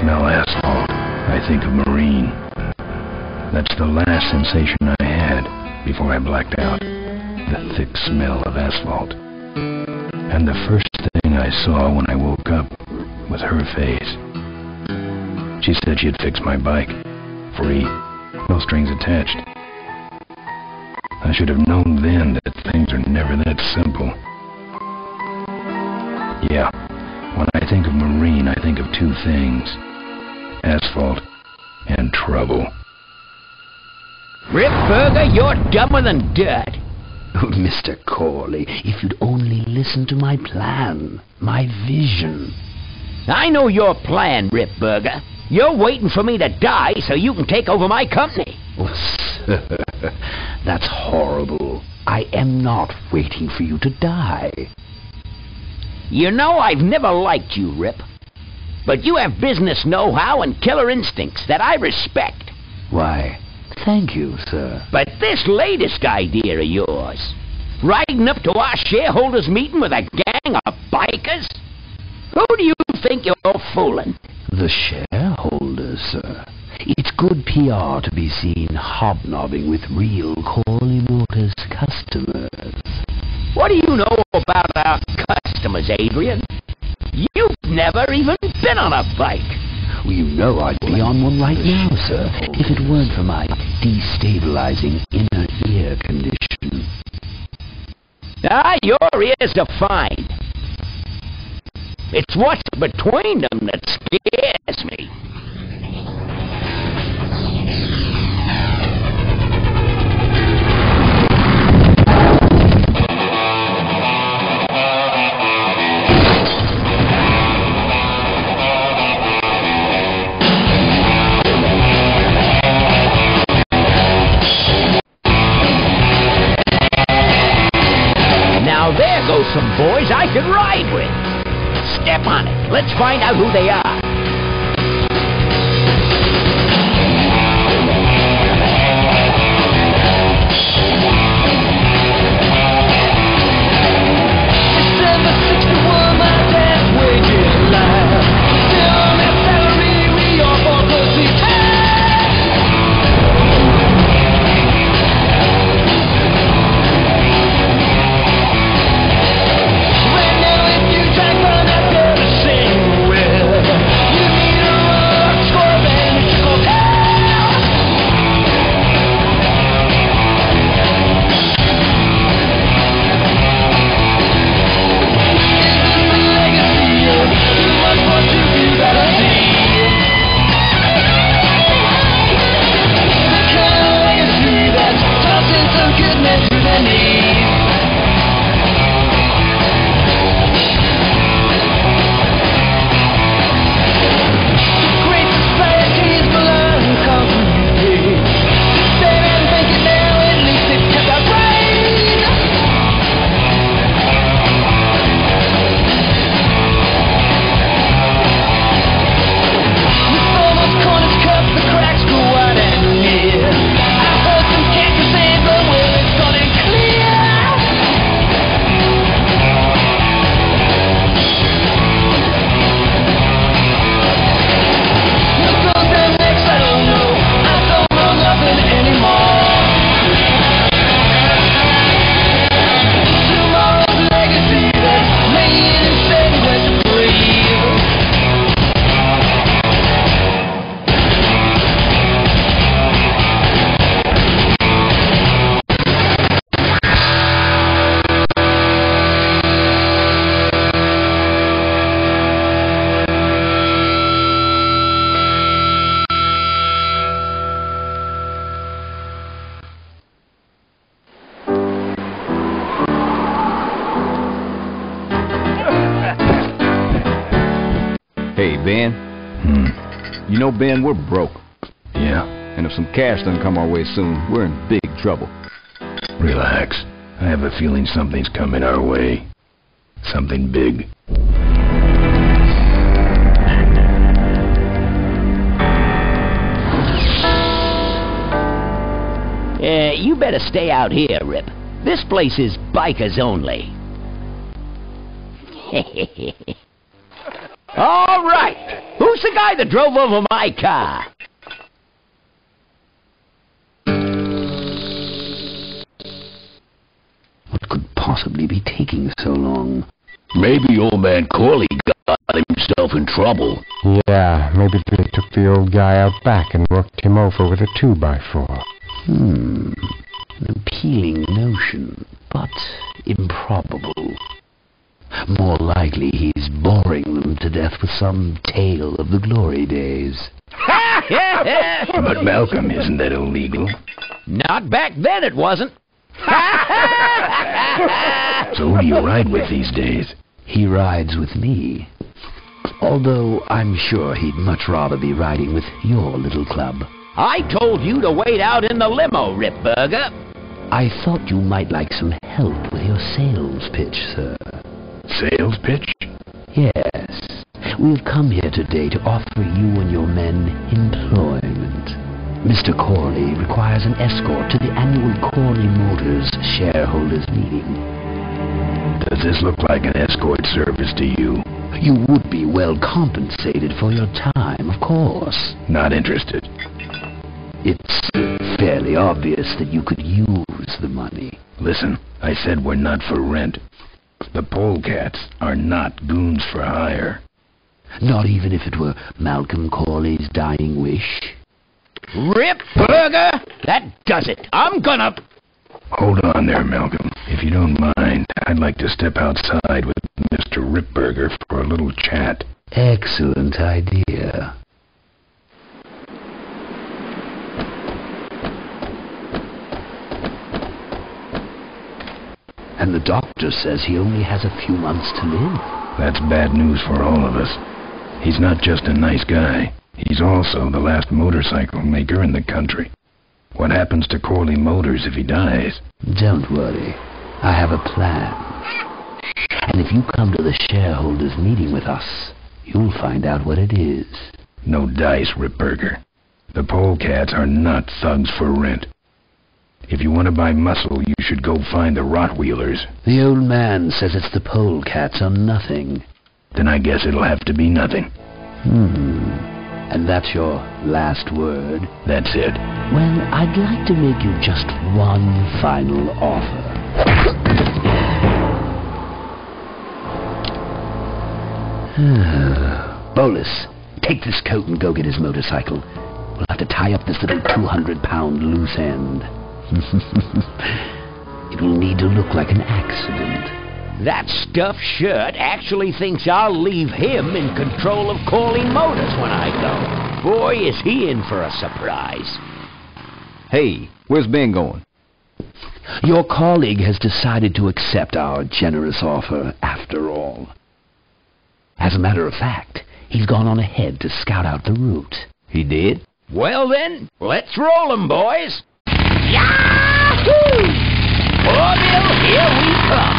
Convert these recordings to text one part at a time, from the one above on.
smell asphalt, I think of marine. That's the last sensation I had before I blacked out. The thick smell of asphalt. And the first thing I saw when I woke up was her face. She said she'd fix my bike. Free. No strings attached. I should have known then that things are never that simple. Yeah, when I think of marine, I think of two things. Asphalt and trouble. Rip Burger, you're dumber than dirt. Oh, Mr. Corley, if you'd only listen to my plan, my vision. I know your plan, Rip Burger. You're waiting for me to die so you can take over my company. Oh, sir, that's horrible. I am not waiting for you to die. You know I've never liked you, Rip. But you have business know-how and killer instincts that I respect. Why, thank you, sir. But this latest idea of yours, riding up to our shareholders' meeting with a gang of bikers? Who do you think you're fooling? The shareholders, sir. It's good PR to be seen hobnobbing with real Corley Motors customers. What do you know about our customers, Adrian? You've never even been on a bike. Well, you know I'd be on one right now, sir, if it weren't for my destabilizing inner ear condition. Ah, your ears are fine. It's what's between them that scares me. Now there goes some boys I could ride with. Step on it. Let's find out who they are. Hey, Ben. You know, Ben, we're broke. Yeah? And if some cash doesn't come our way soon, we're in big trouble. Relax. I have a feeling something's coming our way. Something big. You better stay out here, Rip. This place is bikers only. All right. Who's the guy that drove over my car? What could possibly be taking so long? Maybe old man Corley got himself in trouble. Yeah, maybe they took the old guy out back and worked him over with a 2x4. An appealing notion, but improbable. More likely he's boring them to death with some tale of the glory days. But Malcolm, isn't that illegal? Not back then it wasn't. So who do you ride with these days? He rides with me. Although I'm sure he'd much rather be riding with your little club. I told you to wait out in the limo, Ripburger. I thought you might like some help with your sales pitch, sir. Sales pitch? Yes. We've come here today to offer you and your men employment. Mr. Corley requires an escort to the annual Corley Motors shareholders meeting. Does this look like an escort service to you? You would be well compensated for your time, of course. Not interested. It's fairly obvious that you could use the money. Listen, I said we're not for rent. The polecats are not goons for hire. Not even if it were Malcolm Corley's dying wish? Ripburger! That does it. I'm gonna... Hold on there, Malcolm. If you don't mind, I'd like to step outside with Mr. Ripburger for a little chat. Excellent idea. And the doctor says he only has a few months to live. That's bad news for all of us. He's not just a nice guy. He's also the last motorcycle maker in the country. What happens to Corley Motors if he dies? Don't worry. I have a plan. And if you come to the shareholders meeting with us, you'll find out what it is. No dice, Ripburger. The polecats are not thugs for rent. If you want to buy muscle, you should go find the Rottweilers. The old man says it's the polecats or nothing. Then I guess it'll have to be nothing. And that's your last word? That's it. Well, I'd like to make you just one final offer. Bolus, take this coat and go get his motorcycle. We'll have to tie up this little 200-pound loose end. It will need to look like an accident. That stuffed shirt actually thinks I'll leave him in control of Corley Motors when I go. Boy, is he in for a surprise. Hey, where's Ben going? Your colleague has decided to accept our generous offer after all. As a matter of fact, he's gone on ahead to scout out the route. He did? Well then, let's roll 'em, boys. Yahoo! Orville, here we come.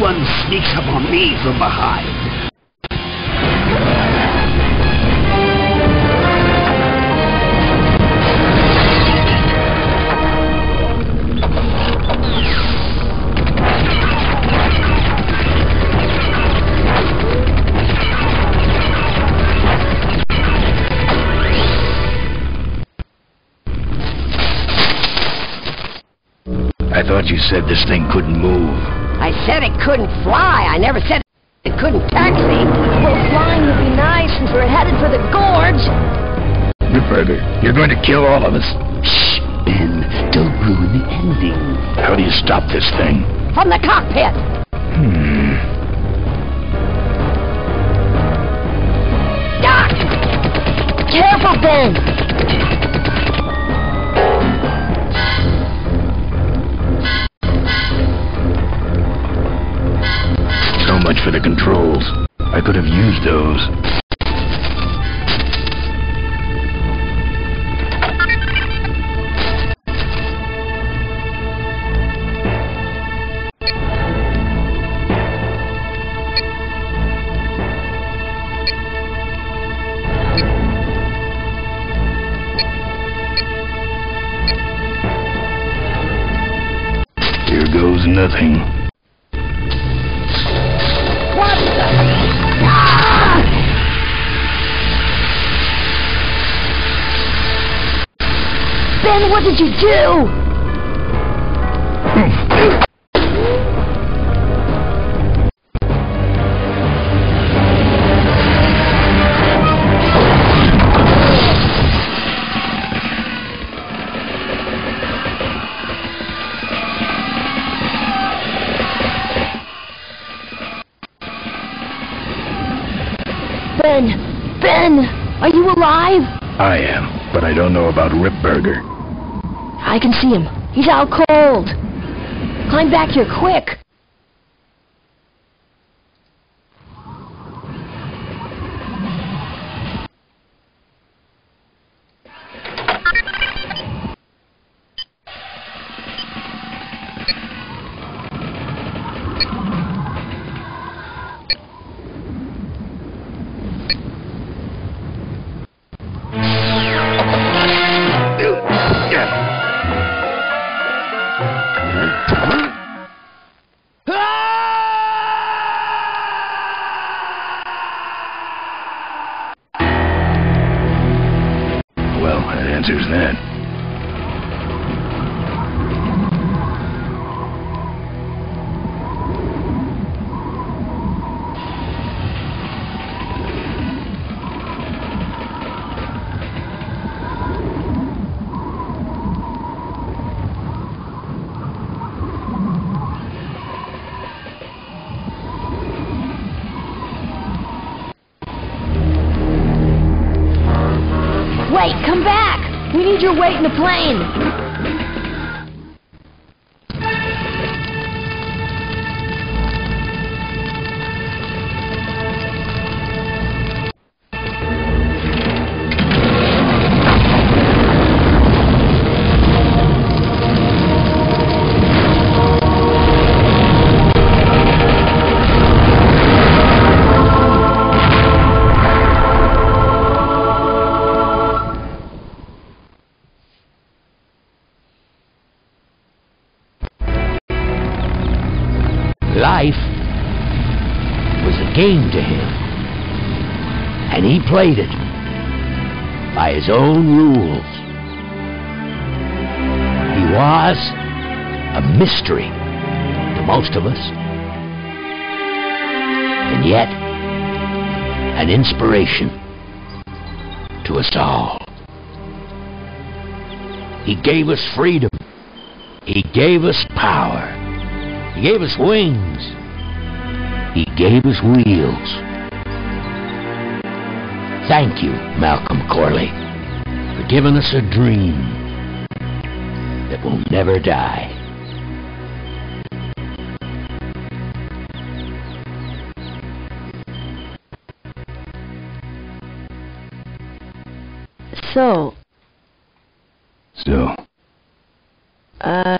one sneaks up on me from behind. I thought you said this thing couldn't move. I said it couldn't fly. I never said it couldn't taxi. Well, flying would be nice since we're headed for the gorge. Ripburger, you're going to kill all of us. Shh, Ben. Don't ruin the ending. How do you stop this thing? From the cockpit. Ah! Careful, Ben. So much for the controls. I could have used those. Here goes nothing. What the? Ah! Ben, what did you do? Ben, are you alive? I am, but I don't know about Ripburger. I can see him. He's out cold. Climb back here quick. Well, that answers that. Wait, come back! We need your weight in the plane! Life was a game to him, and he played it by his own rules. He was a mystery to most of us, and yet an inspiration to us all. He gave us freedom. He gave us power. He gave us wings. He gave us wheels. Thank you, Malcolm Corley, for giving us a dream that will never die. So, So,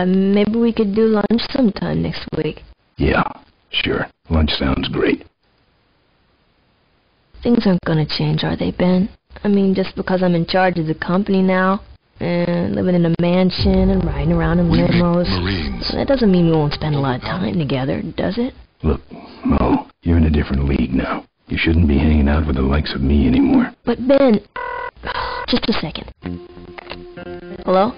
maybe we could do lunch sometime next week. yeah, Sure, lunch sounds great. Things aren't gonna change, are they, Ben? I mean, just because I'm in charge of the company now, and living in a mansion and riding around in limos, that doesn't mean we won't spend a lot of time together, does it? Look, Mo, you're in a different league now. You shouldn't be hanging out with the likes of me anymore. But Ben, just a second. Hello?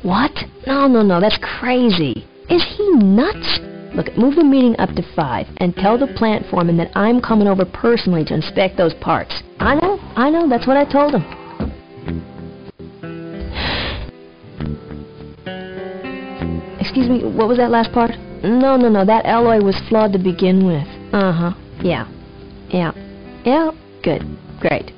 What? No, that's crazy. Is he nuts? Look, move the meeting up to 5 and tell the plant foreman that I'm coming over personally to inspect those parts. I know, that's what I told him. Excuse me, what was that last part? No, that alloy was flawed to begin with. Yeah, good, great.